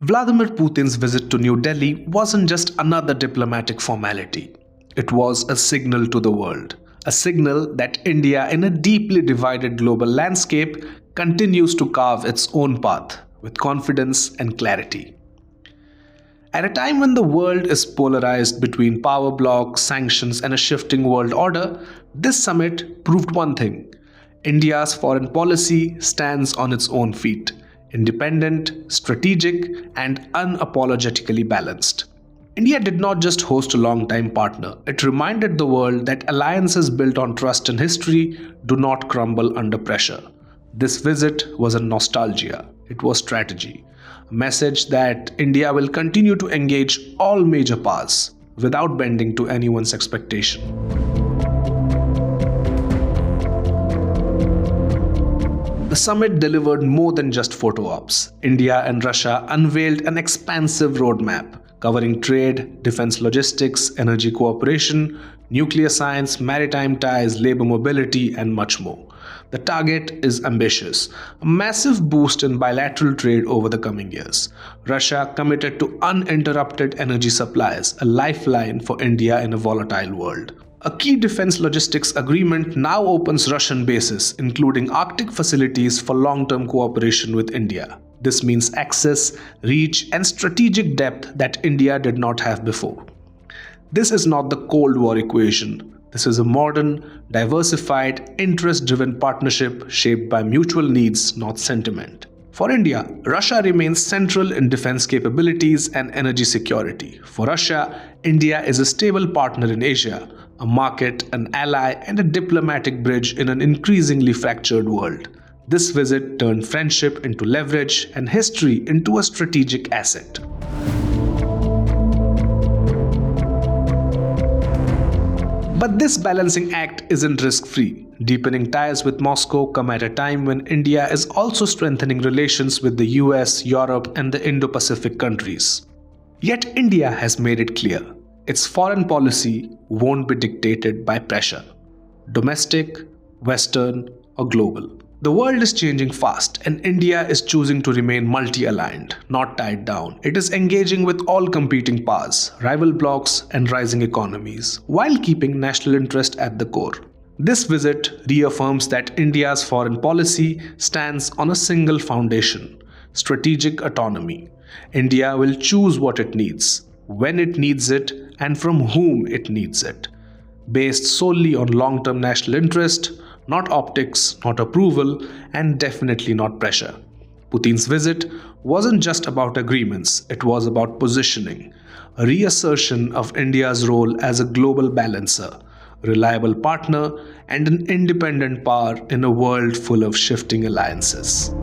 Vladimir Putin's visit to New Delhi wasn't just another diplomatic formality. It was a signal to the world, a signal that India, in a deeply divided global landscape, continues to carve its own path with confidence and clarity. At a time when the world is polarized between power blocs, sanctions, and a shifting world order, this summit proved one thing: India's foreign policy stands on its own feet, independent, strategic, and unapologetically balanced. India did not just host a long-time partner, it reminded the world that alliances built on trust and history do not crumble under pressure. This visit wasn't nostalgia, it was strategy. A message that India will continue to engage all major powers without bending to anyone's expectation. The summit delivered more than just photo ops. India and Russia unveiled an expansive roadmap covering trade, defense logistics, energy cooperation, nuclear science, maritime ties, labor mobility, and much more. The target is ambitious: a massive boost in bilateral trade over the coming years. Russia committed to uninterrupted energy supplies, a lifeline for India in a volatile world. A key defense logistics agreement now opens Russian bases, including Arctic facilities for long-term cooperation with India. This means access, reach, and strategic depth that India did not have before. This is not the Cold War equation. This is a modern, diversified, interest-driven partnership shaped by mutual needs, not sentiment. For India, Russia remains central in defense capabilities and energy security. For Russia, India is a stable partner in Asia, a market, an ally, and a diplomatic bridge in an increasingly fractured world. This visit turned friendship into leverage and history into a strategic asset. But this balancing act isn't risk-free. Deepening ties with Moscow come at a time when India is also strengthening relations with the US, Europe, and the Indo-Pacific countries. Yet India has made it clear: its foreign policy won't be dictated by pressure, domestic, Western, or global. The world is changing fast, and India is choosing to remain multi-aligned, not tied down. It is engaging with all competing powers, rival blocs, and rising economies, while keeping national interest at the core. This visit reaffirms that India's foreign policy stands on a single foundation: strategic autonomy. India will choose what it needs, when it needs it, and from whom it needs it, based solely on long-term national interest, not optics, not approval, and definitely not pressure. Putin's visit wasn't just about agreements, it was about positioning, a reassertion of India's role as a global balancer, reliable partner, and an independent power in a world full of shifting alliances.